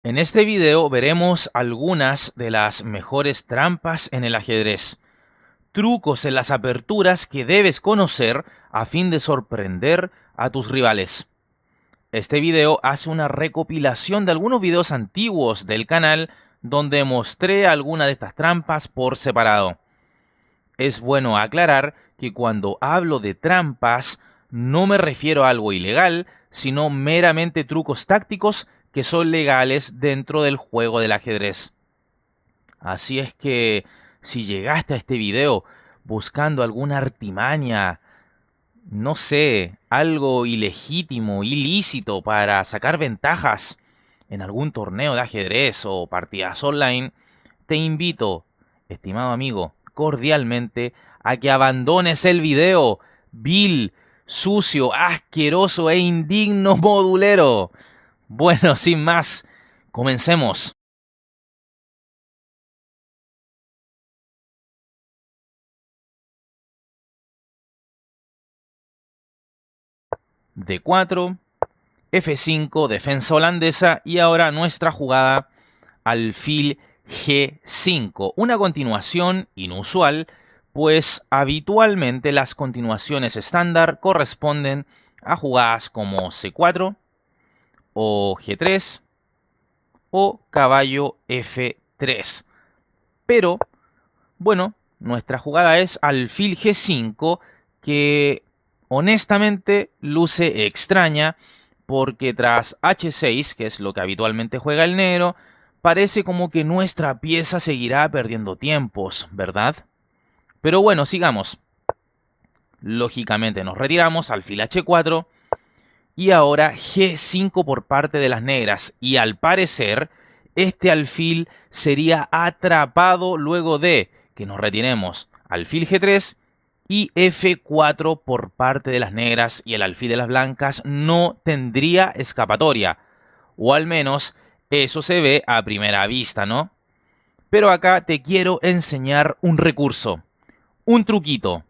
En este video veremos algunas de las mejores trampas en el ajedrez, trucos en las aperturas que debes conocer a fin de sorprender a tus rivales. Este video hace una recopilación de algunos videos antiguos del canal donde mostré algunas de estas trampas por separado. Es bueno aclarar que cuando hablo de trampas no me refiero a algo ilegal, sino meramente trucos tácticos que son legales dentro del juego del ajedrez. Así es que si llegaste a este video buscando alguna artimaña, no sé, algo ilegítimo, ilícito para sacar ventajas en algún torneo de ajedrez o partidas online, te invito, estimado amigo, cordialmente a que abandones el video, vil, sucio, asqueroso e indigno modulero. Bueno, sin más, comencemos. D4, F5, defensa holandesa y ahora nuestra jugada alfil G5. Una continuación inusual, pues habitualmente las continuaciones estándar corresponden a jugadas como C4 o G3 o caballo F3. Pero, bueno, nuestra jugada es alfil G5, que honestamente luce extraña, porque tras H6, que es lo que habitualmente juega el negro, parece como que nuestra pieza seguirá perdiendo tiempos, ¿verdad? Pero bueno, sigamos. Lógicamente nos retiramos, alfil H4, y ahora G5 por parte de las negras, y al parecer este alfil sería atrapado luego de que nos retiremos alfil G3 y F4 por parte de las negras, y el alfil de las blancas no tendría escapatoria, o al menos eso se ve a primera vista, ¿no? Pero acá te quiero enseñar un recurso, un truquito,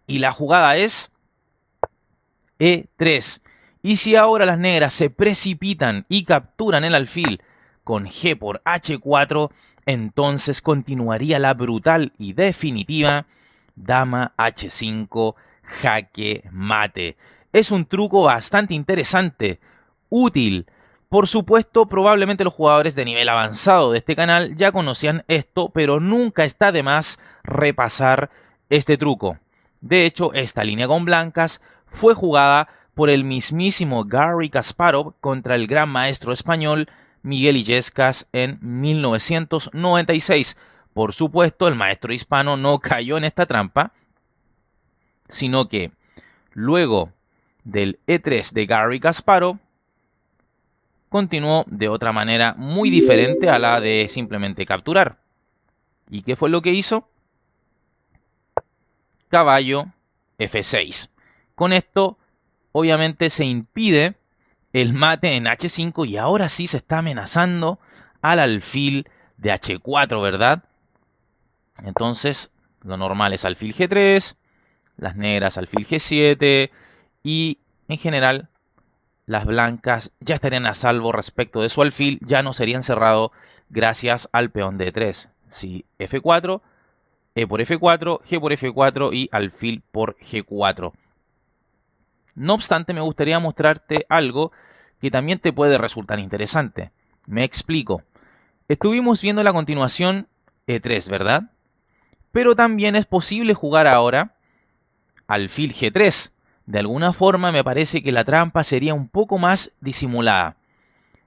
y la jugada es E3. Y si ahora las negras se precipitan y capturan el alfil con G por H4, entonces continuaría la brutal y definitiva dama H5 jaque mate. Es un truco bastante interesante, útil. Por supuesto, probablemente los jugadores de nivel avanzado de este canal ya conocían esto, pero nunca está de más repasar este truco. De hecho, esta línea con blancas fue jugada por el mismísimo Garry Kasparov contra el gran maestro español Miguel Illescas en 1996. Por supuesto, el maestro hispano no cayó en esta trampa, sino que luego del E3 de Garry Kasparov, continuó de otra manera muy diferente a la de simplemente capturar. ¿Y qué fue lo que hizo? Caballo F6. Con esto, obviamente, se impide el mate en H5 y ahora sí se está amenazando al alfil de H4, ¿verdad? Entonces, lo normal es alfil G3, las negras alfil G7 y, en general, las blancas ya estarían a salvo respecto de su alfil, ya no serían cerrados gracias al peón D3. Si F4, E por F4, G por F4 y alfil por G4. No obstante, me gustaría mostrarte algo que también te puede resultar interesante. Me explico. Estuvimos viendo la continuación E3, ¿verdad? Pero también es posible jugar ahora alfil G3. De alguna forma me parece que la trampa sería un poco más disimulada.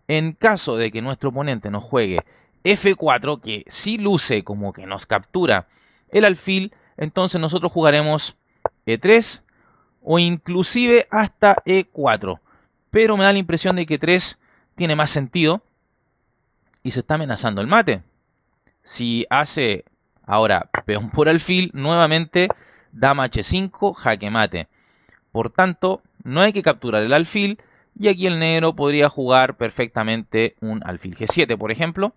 En caso de que nuestro oponente nos juegue F4, que sí luce como que nos captura el alfil, entonces nosotros jugaremos E3 o inclusive hasta E4. Pero me da la impresión de que 3 tiene más sentido y se está amenazando el mate. Si hace ahora peón por alfil, nuevamente dama H5, jaque mate. Por tanto, no hay que capturar el alfil y aquí el negro podría jugar perfectamente un alfil G7, por ejemplo.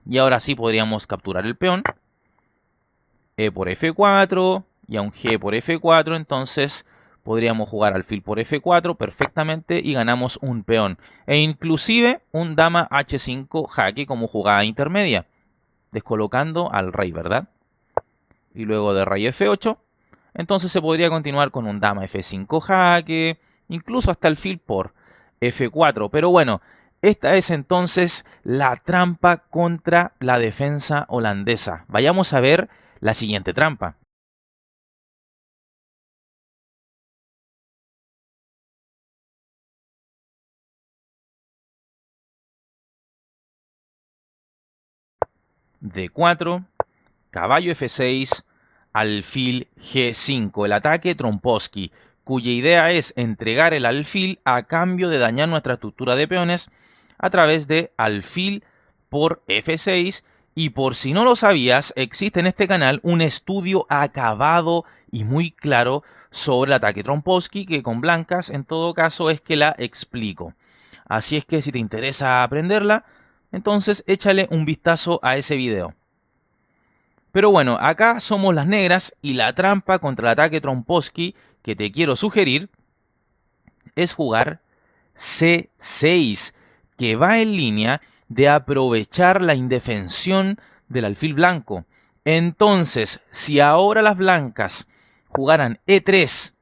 Y ahora sí podríamos capturar el peón. E por F4 y a un G por F4, entonces podríamos jugar alfil por F4 perfectamente y ganamos un peón. E inclusive un dama H5 jaque como jugada intermedia, descolocando al rey, ¿verdad? Y luego de rey F8, entonces se podría continuar con un dama F5 jaque, incluso hasta alfil por F4. Pero bueno, esta es entonces la trampa contra la defensa holandesa. Vayamos a ver la siguiente trampa. D4, caballo F6, alfil G5, el ataque Trompowsky, cuya idea es entregar el alfil a cambio de dañar nuestra estructura de peones a través de alfil por F6. Y por si no lo sabías, existe en este canal un estudio acabado y muy claro sobre el ataque Trompowsky, que con blancas en todo caso es que la explico. Así es que si te interesa aprenderla, entonces échale un vistazo a ese video. Pero bueno, acá somos las negras y la trampa contra el ataque Trompowsky que te quiero sugerir es jugar C6, que va en línea de aprovechar la indefensión del alfil blanco. Entonces, si ahora las blancas jugaran E3,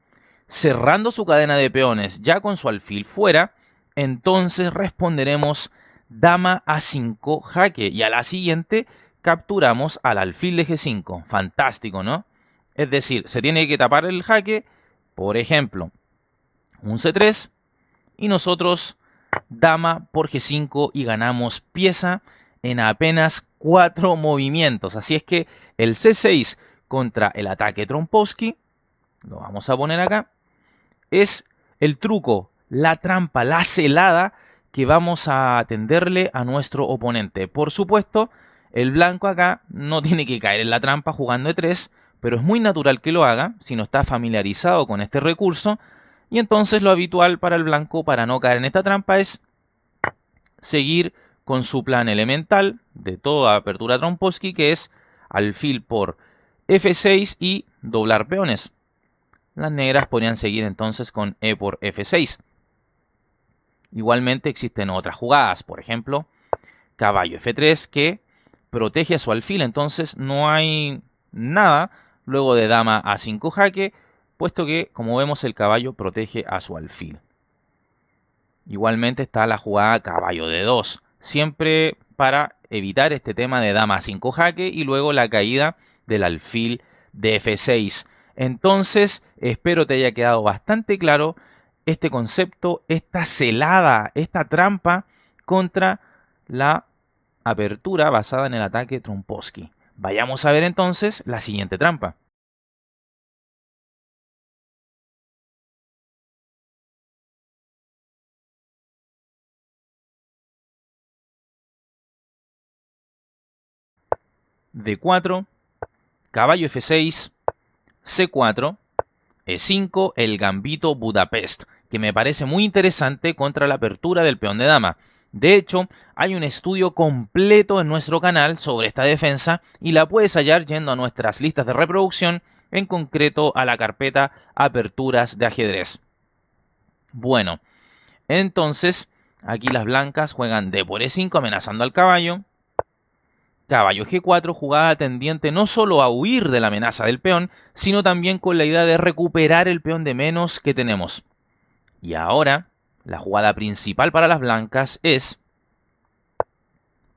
cerrando su cadena de peones ya con su alfil fuera, entonces responderemos dama A5 jaque y a la siguiente capturamos al alfil de G5. Fantástico, ¿no? Es decir, se tiene que tapar el jaque, por ejemplo, un C3 y nosotros dama por G5 y ganamos pieza en apenas 4 movimientos. Así es que el C6 contra el ataque Trompowsky, lo vamos a poner acá, es el truco, la trampa, la celada que vamos a tenderle a nuestro oponente. Por supuesto, el blanco acá no tiene que caer en la trampa jugando E3, pero es muy natural que lo haga si no está familiarizado con este recurso. Y entonces lo habitual para el blanco para no caer en esta trampa es seguir con su plan elemental de toda apertura Trompowsky, que es alfil por F6 y doblar peones. Las negras podrían seguir entonces con E por F6. Igualmente existen otras jugadas, por ejemplo, caballo F3 que protege a su alfil, entonces no hay nada luego de dama A5 jaque, puesto que, como vemos, el caballo protege a su alfil. Igualmente está la jugada caballo D2, siempre para evitar este tema de dama A5 jaque y luego la caída del alfil de F6. Entonces, espero te haya quedado bastante claro este concepto, esta celada, esta trampa contra la apertura basada en el ataque Trompowsky. Vayamos a ver entonces la siguiente trampa. D4, caballo F6, C4, E5, el gambito Budapest, que me parece muy interesante contra la apertura del peón de dama. De hecho, hay un estudio completo en nuestro canal sobre esta defensa y la puedes hallar yendo a nuestras listas de reproducción, en concreto a la carpeta Aperturas de ajedrez. Bueno, entonces aquí las blancas juegan D por E5 amenazando al caballo. Caballo G4, jugada tendiente no solo a huir de la amenaza del peón, sino también con la idea de recuperar el peón de menos que tenemos. Y ahora, la jugada principal para las blancas es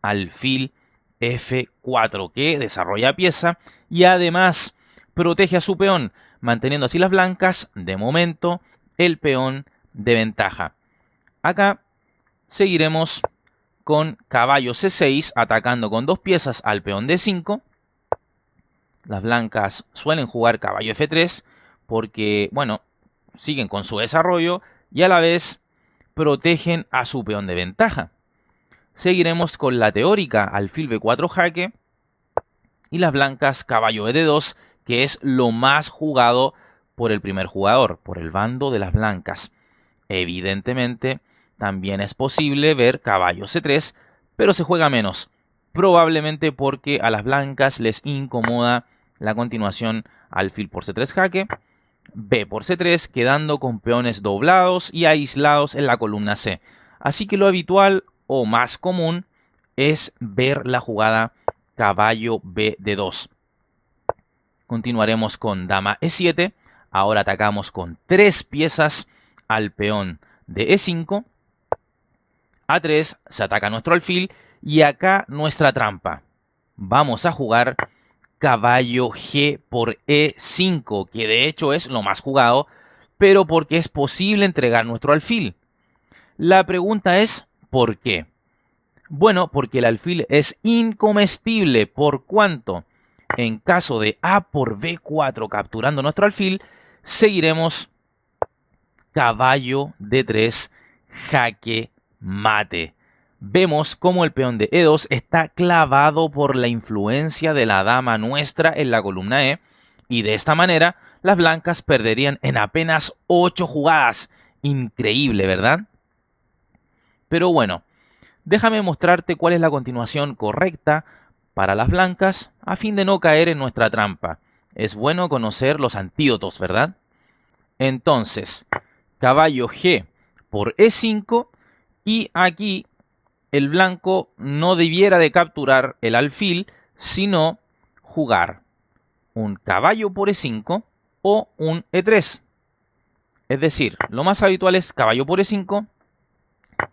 alfil F4, que desarrolla pieza y además protege a su peón, manteniendo así las blancas, de momento, el peón de ventaja. Acá seguiremos con caballo C6, atacando con 2 piezas al peón D5. Las blancas suelen jugar caballo F3 porque, bueno, siguen con su desarrollo y a la vez protegen a su peón de ventaja. Seguiremos con la teórica alfil B4 jaque y las blancas caballo ED2, que es lo más jugado por el primer jugador, por el bando de las blancas. Evidentemente, también es posible ver caballo C3, pero se juega menos, probablemente porque a las blancas les incomoda la continuación alfil por C3 jaque, B por C3, quedando con peones doblados y aislados en la columna C. Así que lo habitual o más común es ver la jugada caballo B de 2. Continuaremos con dama E7. Ahora atacamos con 3 piezas al peón de E5. A3 se ataca nuestro alfil y acá nuestra trampa. Vamos a jugar caballo G por E5, que de hecho es lo más jugado, pero porque es posible entregar nuestro alfil. La pregunta es, ¿por qué? Bueno, porque el alfil es incomestible. ¿Por cuánto? En caso de A por B4 capturando nuestro alfil, seguiremos caballo D3, jaque mate. Vemos cómo el peón de E2 está clavado por la influencia de la dama nuestra en la columna E, y de esta manera las blancas perderían en apenas 8 jugadas. Increíble, ¿verdad? Pero bueno, déjame mostrarte cuál es la continuación correcta para las blancas a fin de no caer en nuestra trampa. Es bueno conocer los antídotos, ¿verdad? Entonces, caballo G por E5, y aquí el blanco no debiera de capturar el alfil, sino jugar un caballo por E5 o un E3. Es decir, lo más habitual es caballo por E5.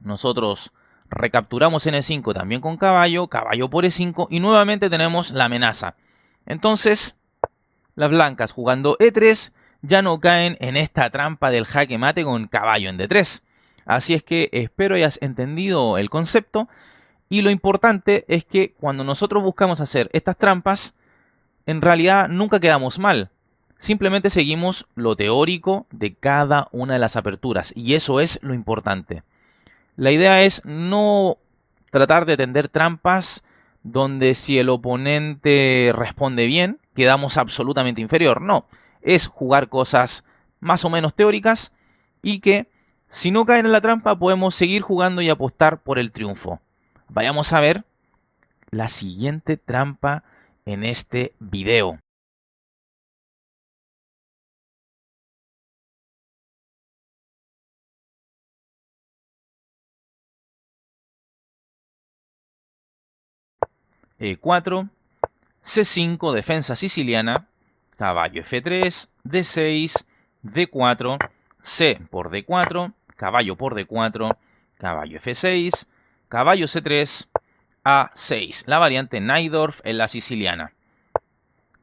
Nosotros recapturamos en E5 también con caballo, caballo por E5 y nuevamente tenemos la amenaza. Entonces, las blancas jugando E3 ya no caen en esta trampa del jaque mate con caballo en D3. Así es que espero hayas entendido el concepto, y lo importante es que cuando nosotros buscamos hacer estas trampas, en realidad nunca quedamos mal. Simplemente seguimos lo teórico de cada una de las aperturas, y eso es lo importante. La idea es no tratar de tender trampas donde si el oponente responde bien, quedamos absolutamente inferior. No, es jugar cosas más o menos teóricas y que si no caen en la trampa podemos seguir jugando y apostar por el triunfo. Vayamos a ver la siguiente trampa en este video. E4, C5, defensa siciliana, caballo F3, D6, D4, C por D4, caballo por D4, caballo F6, caballo C3, A6, la variante Najdorf en la siciliana.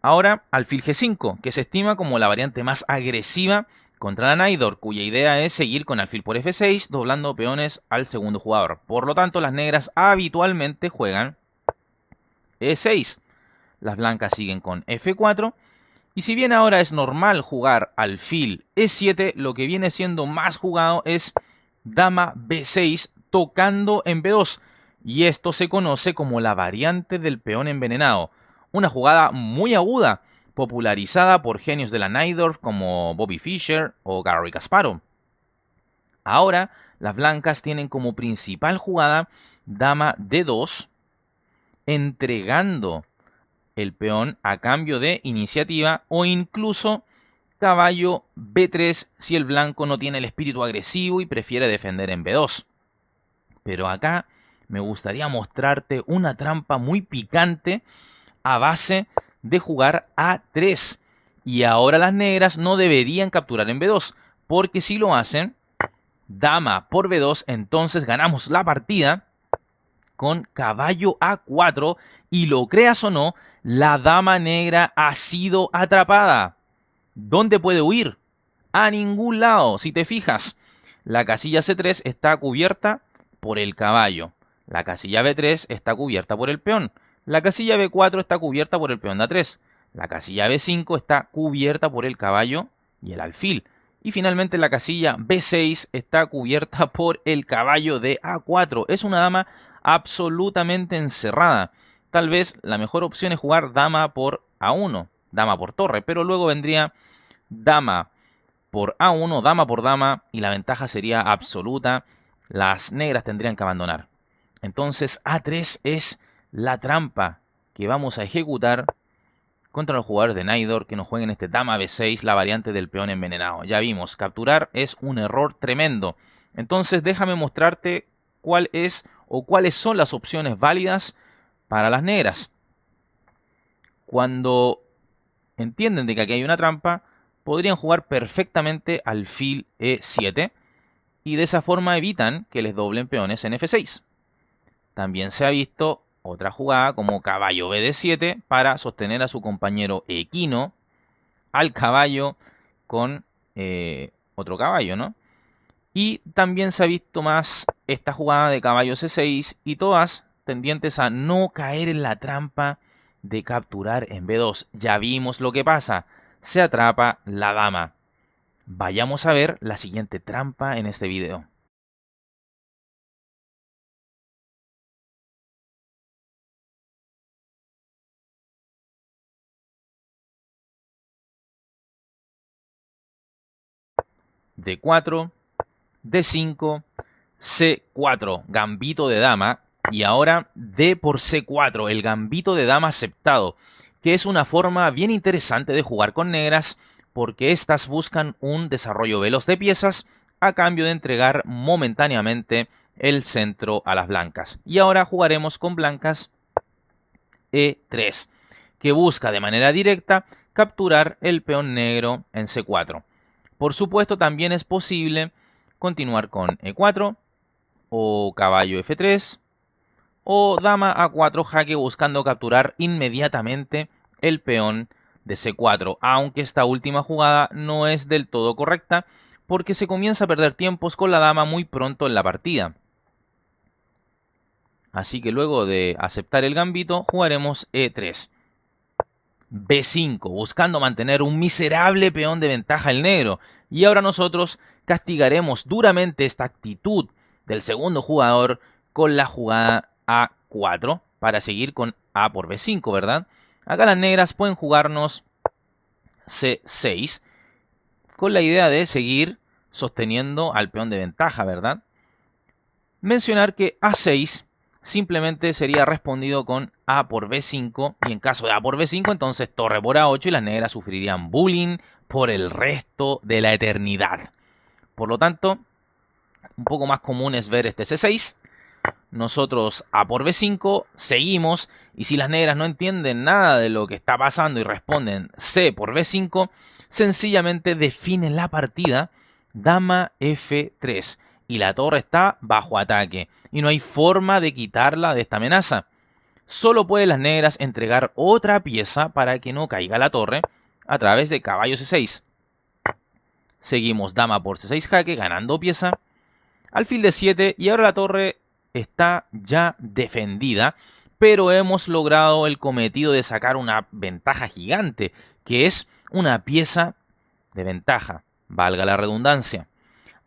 Ahora, alfil G5, que se estima como la variante más agresiva contra la Najdorf, cuya idea es seguir con alfil por F6, doblando peones al segundo jugador. Por lo tanto, las negras habitualmente juegan E6. Las blancas siguen con F4. Y si bien ahora es normal jugar alfil E7, lo que viene siendo más jugado es dama B6 tocando en B2. Y esto se conoce como la variante del peón envenenado. Una jugada muy aguda, popularizada por genios de la Najdorf como Bobby Fischer o Garry Kasparov. Ahora, las blancas tienen como principal jugada dama D2, entregando el peón a cambio de iniciativa, o incluso caballo B3 si el blanco no tiene el espíritu agresivo y prefiere defender en B2. Pero acá me gustaría mostrarte una trampa muy picante a base de jugar A3. Y ahora las negras no deberían capturar en B2, porque si lo hacen, dama por B2, entonces ganamos la partida con caballo A4, y lo creas o no, la dama negra ha sido atrapada. ¿Dónde puede huir? A ningún lado. Si te fijas, la casilla C3 está cubierta por el caballo. La casilla B3 está cubierta por el peón. La casilla B4 está cubierta por el peón de A3. La casilla B5 está cubierta por el caballo y el alfil. Y finalmente la casilla B6 está cubierta por el caballo de A4. Es una dama absolutamente encerrada. Tal vez la mejor opción es jugar dama por A1, dama por torre, pero luego vendría dama por A1, dama por dama, y la ventaja sería absoluta. Las negras tendrían que abandonar. Entonces A3 es la trampa que vamos a ejecutar contra los jugadores de Naidor que nos jueguen este dama B6, la variante del peón envenenado. Ya vimos, capturar es un error tremendo. Entonces déjame mostrarte cuál es o cuáles son las opciones válidas para las negras. Cuando entienden de que aquí hay una trampa, podrían jugar perfectamente alfil E7 y de esa forma evitan que les doblen peones en F6. También se ha visto otra jugada como caballo BD7 para sostener a su compañero equino al caballo con otro caballo, ¿no? Y también se ha visto más esta jugada de caballo C6 y todas tendientes a no caer en la trampa de capturar en B2. Ya vimos lo que pasa, se atrapa la dama. Vayamos a ver la siguiente trampa en este video. D4, D5, C4, gambito de dama. Y ahora D por C4, el gambito de dama aceptado, que es una forma bien interesante de jugar con negras porque éstas buscan un desarrollo veloz de piezas a cambio de entregar momentáneamente el centro a las blancas. Y ahora jugaremos con blancas E3, que busca de manera directa capturar el peón negro en C4. Por supuesto, también es posible continuar con E4 o caballo F3 o dama A4 jaque buscando capturar inmediatamente el peón de C4, aunque esta última jugada no es del todo correcta porque se comienza a perder tiempos con la dama muy pronto en la partida. Así que luego de aceptar el gambito jugaremos E3. B5, buscando mantener un miserable peón de ventaja el negro. Y ahora nosotros castigaremos duramente esta actitud del segundo jugador con la jugada A4 para seguir con A por B5, ¿verdad? Acá las negras pueden jugarnos C6 con la idea de seguir sosteniendo al peón de ventaja, ¿verdad? Mencionar que A6 simplemente sería respondido con A por B5 y en caso de A por B5 entonces torre por A8 y las negras sufrirían bullying por el resto de la eternidad. Por lo tanto, un poco más común es ver este C6. Nosotros A por B5 seguimos y si las negras no entienden nada de lo que está pasando y responden C por B5, sencillamente definen la partida dama F3 y la torre está bajo ataque y no hay forma de quitarla de esta amenaza. Solo pueden las negras entregar otra pieza para que no caiga la torre a través de caballo C6. Seguimos dama por C6 jaque ganando pieza, alfil D7 y ahora la torre está ya defendida, pero hemos logrado el cometido de sacar una ventaja gigante, que es una pieza de ventaja, valga la redundancia.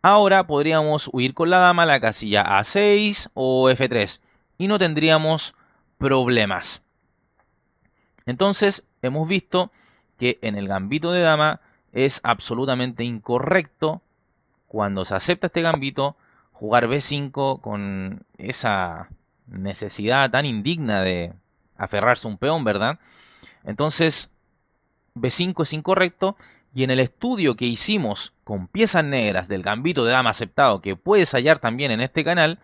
Ahora podríamos huir con la dama a la casilla A6 o F3 y no tendríamos problemas. Entonces hemos visto que en el gambito de dama es absolutamente incorrecto cuando se acepta este gambito jugar B5 con esa necesidad tan indigna de aferrarse a un peón, ¿verdad? Entonces B5 es incorrecto y en el estudio que hicimos con piezas negras del gambito de dama aceptado que puedes hallar también en este canal,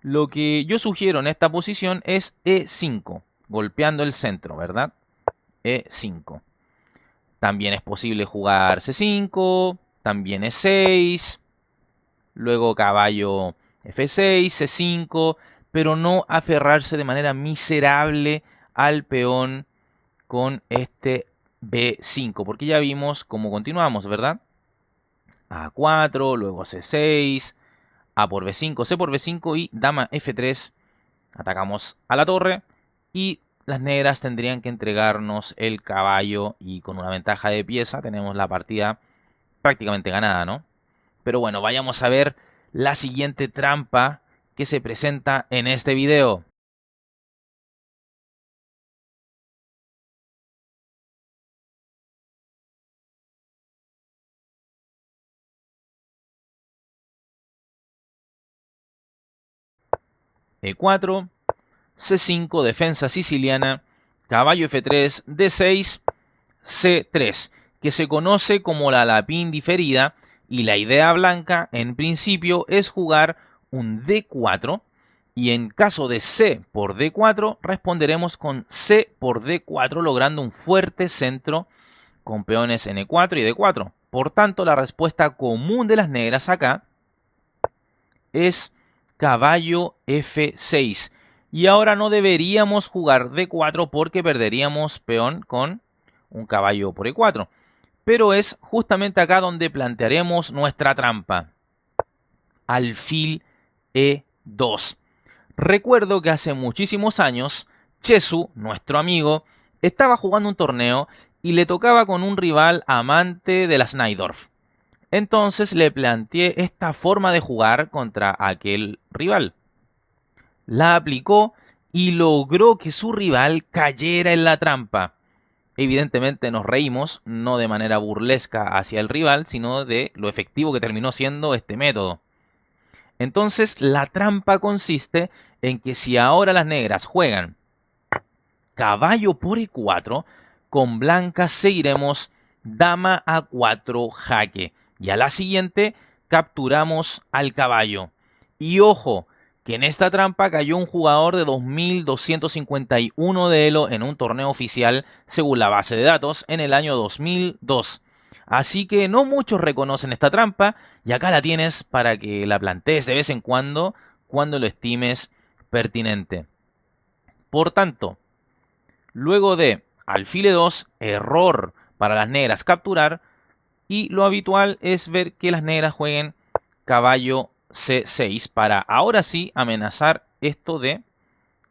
lo que yo sugiero en esta posición es E5, golpeando el centro, ¿verdad? E5. También es posible jugar C5, también E6, luego caballo F6, C5, pero no aferrarse de manera miserable al peón con este B5, porque ya vimos cómo continuamos, ¿verdad? A4, luego C6, A por B5, C por B5 y dama F3. Atacamos a la torre y las negras tendrían que entregarnos el caballo y con una ventaja de pieza tenemos la partida prácticamente ganada, ¿no? Pero bueno, vayamos a ver la siguiente trampa que se presenta en este video. E4, C5, defensa siciliana caballo F3, D6, C3, que se conoce como la lapín diferida, y la idea blanca en principio es jugar un D4, y en caso de C por D4 responderemos con C por D4, logrando un fuerte centro con peones N4 y D4. Por tanto, la respuesta común de las negras acá es caballo F6. Y ahora no deberíamos jugar D4 porque perderíamos peón con un caballo por E4. Pero es justamente acá donde plantearemos nuestra trampa. Alfil E2. Recuerdo que hace muchísimos años, Chesu, nuestro amigo, estaba jugando un torneo y le tocaba con un rival amante de las Najdorf. Entonces le planteé esta forma de jugar contra aquel rival. La aplicó y logró que su rival cayera en la trampa. Evidentemente nos reímos, no de manera burlesca hacia el rival, sino de lo efectivo que terminó siendo este método. Entonces la trampa consiste en que si ahora las negras juegan caballo por E4, con blancas seguiremos dama A4 jaque. Y a la siguiente capturamos al caballo. Y ojo, que en esta trampa cayó un jugador de 2251 de Elo en un torneo oficial según la base de datos en el año 2002. Así que no muchos reconocen esta trampa y acá la tienes para que la plantees de vez en cuando lo estimes pertinente. Por tanto, luego de alfil E2, error para las negras capturar, y lo habitual es ver que las negras jueguen caballo C6 para ahora sí amenazar esto de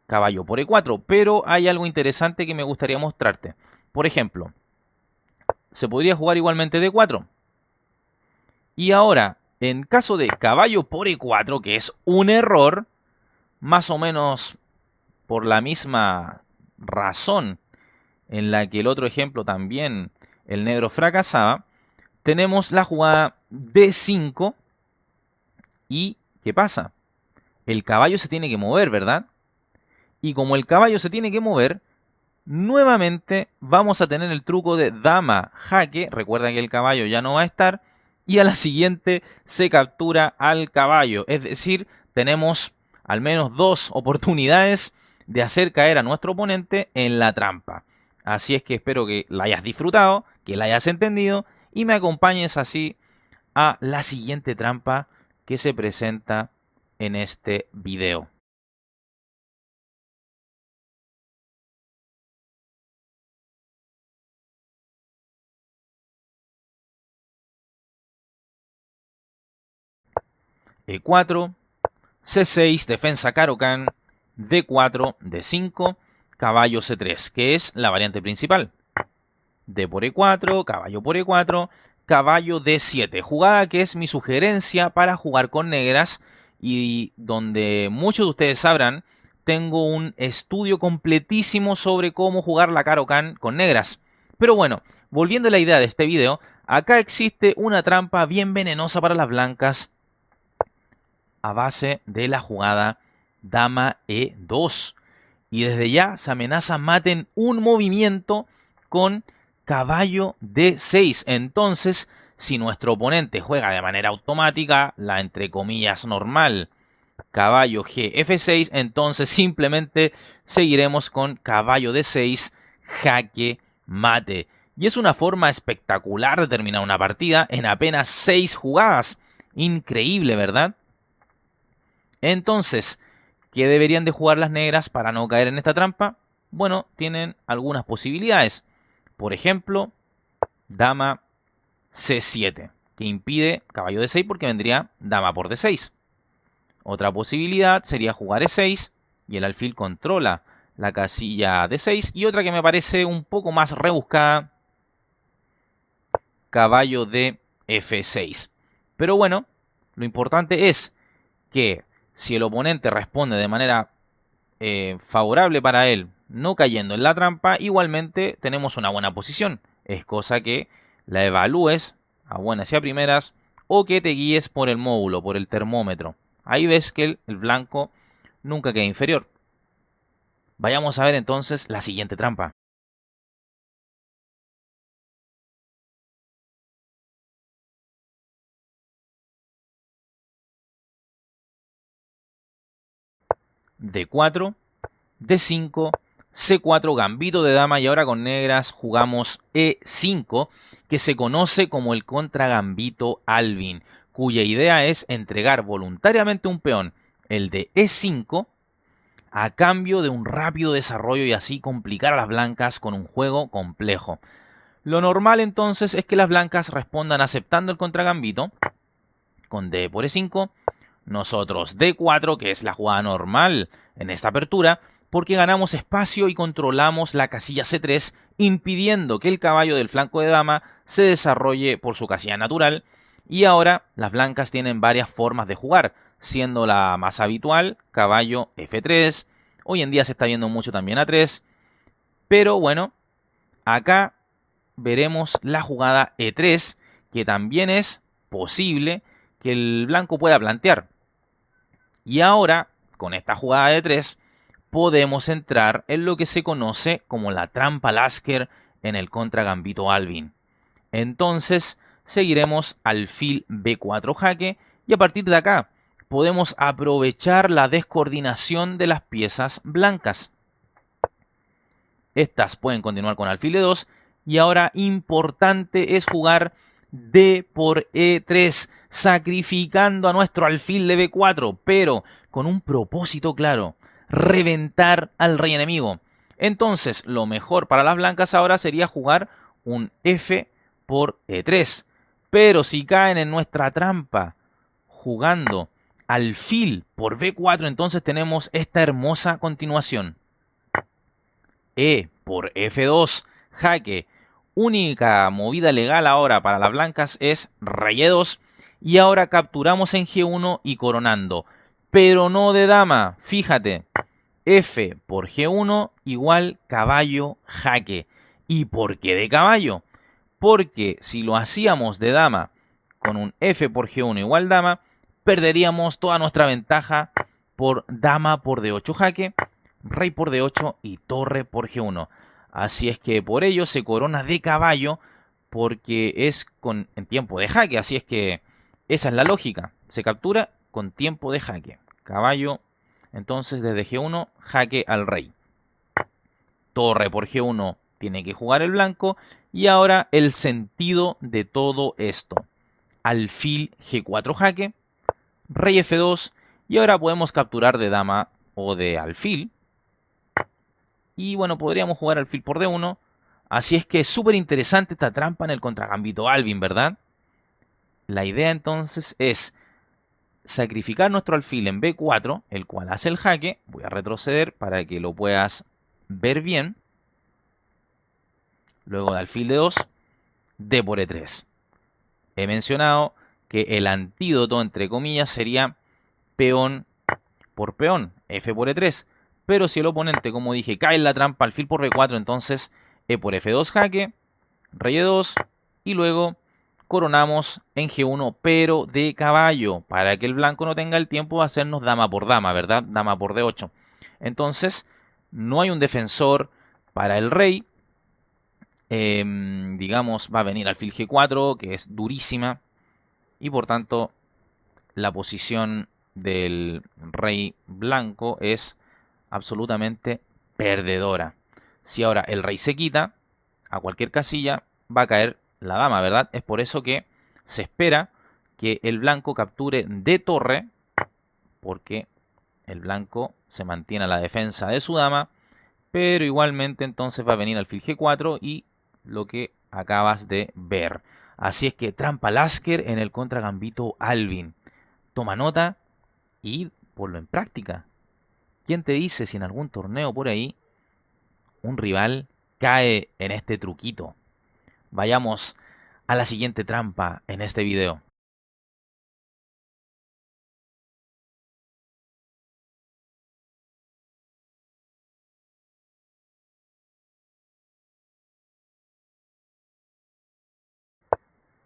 caballo por E4. Pero hay algo interesante que me gustaría mostrarte. Por ejemplo, se podría jugar igualmente D4. Y ahora, en caso de caballo por E4, que es un error, más o menos por la misma razón en la que el otro ejemplo también el negro fracasaba, tenemos la jugada D5 y ¿qué pasa? El caballo se tiene que mover, ¿verdad? Y como el caballo se tiene que mover, nuevamente vamos a tener el truco de dama jaque. Recuerda que el caballo ya no va a estar. Y a la siguiente se captura al caballo. Es decir, tenemos al menos dos oportunidades de hacer caer a nuestro oponente en la trampa. Así es que espero que la hayas disfrutado, que la hayas entendido y me acompañes así a la siguiente trampa que se presenta en este video. E4, C6, defensa Caro-Kann, D4, D5, caballo C3, que es la variante principal. D por E4, caballo por E4, caballo D7, jugada que es mi sugerencia para jugar con negras y donde muchos de ustedes sabrán, tengo un estudio completísimo sobre cómo jugar la Caro-Kann con negras. Pero bueno, volviendo a la idea de este video, acá existe una trampa bien venenosa para las blancas a base de la jugada dama E2. Y desde ya se amenaza maten un movimiento con caballo D6. Entonces, si nuestro oponente juega de manera automática, la entre comillas normal, caballo G F6, entonces simplemente seguiremos con caballo D6, jaque mate. Y es una forma espectacular de terminar una partida en apenas 6 jugadas. Increíble, ¿verdad? Entonces, ¿qué deberían de jugar las negras para no caer en esta trampa? Bueno, tienen algunas posibilidades. Por ejemplo, dama C7, que impide caballo D6 porque vendría dama por D6. Otra posibilidad sería jugar E6 y el alfil controla la casilla D6. Y otra que me parece un poco más rebuscada, caballo de F6. Pero bueno, lo importante es que si el oponente responde de manera favorable para él, no cayendo en la trampa, igualmente tenemos una buena posición. Es cosa que la evalúes a buenas y a primeras o que te guíes por el módulo, por el termómetro. Ahí ves que el blanco nunca queda inferior. Vayamos a ver entonces la siguiente trampa. D4, D5, C4, gambito de dama y ahora con negras jugamos E5, que se conoce como el contragambito Alvin, cuya idea es entregar voluntariamente un peón, el de E5, a cambio de un rápido desarrollo y así complicar a las blancas con un juego complejo. Lo normal entonces es que las blancas respondan aceptando el contragambito con D por E5, nosotros D4, que es la jugada normal en esta apertura, porque ganamos espacio y controlamos la casilla C3, impidiendo que el caballo del flanco de dama se desarrolle por su casilla natural. Y ahora las blancas tienen varias formas de jugar, siendo la más habitual caballo F3. Hoy en día se está viendo mucho también A3. Pero bueno, acá veremos la jugada E3, que también es posible que el blanco pueda plantear. Y ahora, con esta jugada de 3, podemos entrar en lo que se conoce como la trampa Lasker en el contragambito Alvin. Entonces, seguiremos alfil B4 jaque y a partir de acá podemos aprovechar la descoordinación de las piezas blancas. Estas pueden continuar con alfil E2 y ahora importante es jugar D por E3, sacrificando a nuestro alfil de B4, pero con un propósito claro, reventar al rey enemigo. Entonces, lo mejor para las blancas ahora sería jugar un F por E3. Pero si caen en nuestra trampa jugando alfil por B4, entonces tenemos esta hermosa continuación. E por F2, jaque. Única movida legal ahora para las blancas es rey E2 y ahora capturamos en G1 y coronando, pero no de dama, fíjate, F por G1 igual caballo jaque. ¿Y por qué de caballo? Porque si lo hacíamos de dama con un F por G1 igual dama, perderíamos toda nuestra ventaja por dama por D8 jaque, rey por D8 y torre por G1. Así es que por ello se corona de caballo porque es en tiempo de jaque. Así es que esa es la lógica. Se captura con tiempo de jaque. Caballo, entonces desde G1, jaque al rey. Torre por G1 tiene que jugar el blanco. Y ahora el sentido de todo esto. Alfil G4 jaque, rey F2 y ahora podemos capturar de dama o de alfil. Y bueno, podríamos jugar alfil por D1. Así es que es súper interesante esta trampa en el contragambito Alvin, ¿verdad? La idea entonces es sacrificar nuestro alfil en B4, el cual hace el jaque. Voy a retroceder para que lo puedas ver bien. Luego de alfil D2, D por E3. He mencionado que el antídoto, entre comillas, sería peón por peón, F por E3. Pero si el oponente, como dije, cae en la trampa alfil por B4, entonces E por F2 jaque, rey E2 y luego coronamos en G1 pero de caballo para que el blanco no tenga el tiempo de hacernos dama por dama, ¿verdad? Dama por D8. Entonces no hay un defensor para el rey. Digamos, va a venir alfil G4, que es durísima. Y por tanto la posición del rey blanco es absolutamente perdedora. Si ahora el rey se quita a cualquier casilla, va a caer la dama, ¿verdad? Es por eso que se espera que el blanco capture de torre, porque el blanco se mantiene a la defensa de su dama, pero igualmente entonces va a venir alfil G4 y lo que acabas de ver. Así es que trampa Lasker en el contragambito Alvin. Toma nota y ponlo en práctica. ¿Quién te dice si en algún torneo por ahí un rival cae en este truquito? Vayamos a la siguiente trampa en este video.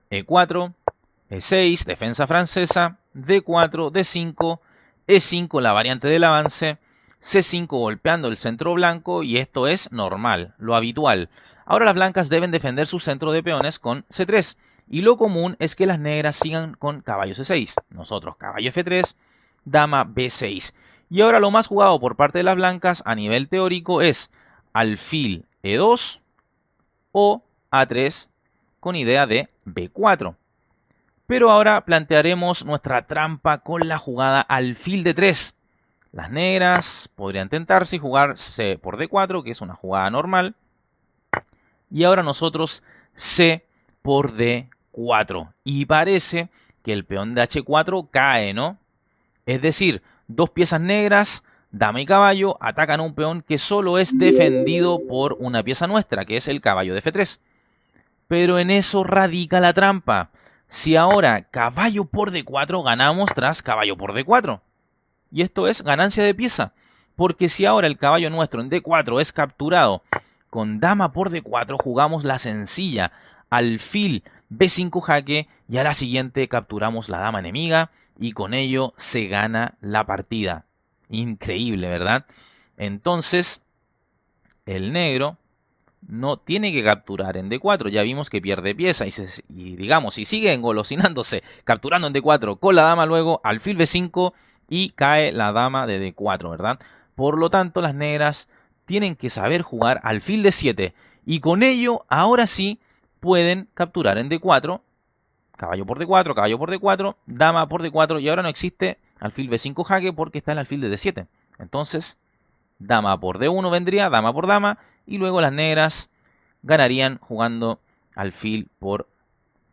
E4, E6, defensa francesa, D4, D5, E5, la variante del avance, C5 golpeando el centro blanco y esto es normal, lo habitual. Ahora las blancas deben defender su centro de peones con C3 y lo común es que las negras sigan con caballo C6. Nosotros caballo F3, dama B6. Y ahora lo más jugado por parte de las blancas a nivel teórico es alfil E2 o A3 con idea de B4. Pero ahora plantearemos nuestra trampa con la jugada alfil D3. Las negras podrían tentarse y jugar C por D4, que es una jugada normal. Y ahora nosotros C por D4. Y parece que el peón de H4 cae, ¿no? Es decir, dos piezas negras, dama y caballo, atacan a un peón que solo es defendido por una pieza nuestra, que es el caballo de F3. Pero en eso radica la trampa. Si ahora caballo por D4 ganamos tras caballo por D4. Y esto es ganancia de pieza. Porque si ahora el caballo nuestro en D4 es capturado con dama por D4, jugamos la sencilla alfil B5 jaque y a la siguiente capturamos la dama enemiga y con ello se gana la partida. Increíble, ¿verdad? Entonces, el negro no tiene que capturar en D4. Ya vimos que pierde pieza y digamos, si sigue engolosinándose, capturando en D4 con la dama luego, alfil B5 y cae la dama de D4, ¿verdad? Por lo tanto, las negras tienen que saber jugar alfil D7 y con ello, ahora sí, pueden capturar en D4, caballo por D4, caballo por D4, dama por D4 y ahora no existe alfil B5 jaque porque está el alfil de D7. Entonces, dama por D1 vendría, dama por dama y luego las negras ganarían jugando alfil por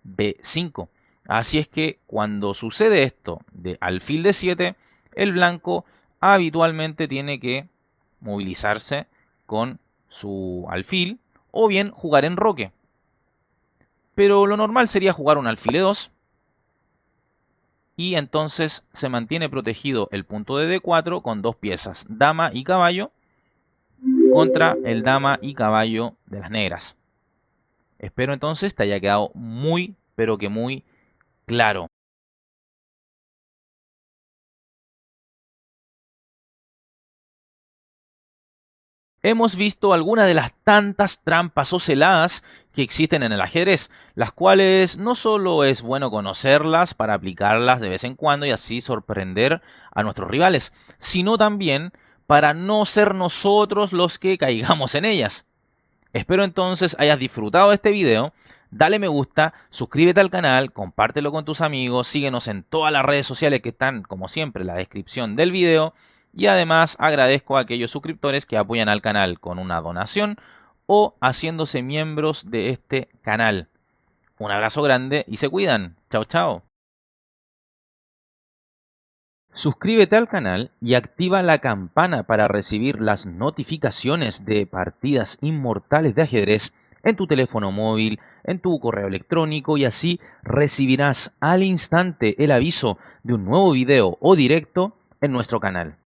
B5. Así es que cuando sucede esto de alfil D7, el blanco habitualmente tiene que movilizarse con su alfil o bien jugar en roque. Pero lo normal sería jugar un alfil E2 y entonces se mantiene protegido el punto de D4 con dos piezas, dama y caballo, contra el dama y caballo de las negras. Espero entonces te haya quedado muy, pero que muy claro. Hemos visto algunas de las tantas trampas o celadas que existen en el ajedrez, las cuales no solo es bueno conocerlas para aplicarlas de vez en cuando y así sorprender a nuestros rivales, sino también para no ser nosotros los que caigamos en ellas. Espero entonces hayas disfrutado de este video, dale me gusta, suscríbete al canal, compártelo con tus amigos, síguenos en todas las redes sociales que están como siempre en la descripción del video y además agradezco a aquellos suscriptores que apoyan al canal con una donación o haciéndose miembros de este canal. Un abrazo grande y se cuidan. Chao, chao. Suscríbete al canal y activa la campana para recibir las notificaciones de partidas inmortales de ajedrez en tu teléfono móvil, en tu correo electrónico y así recibirás al instante el aviso de un nuevo video o directo en nuestro canal.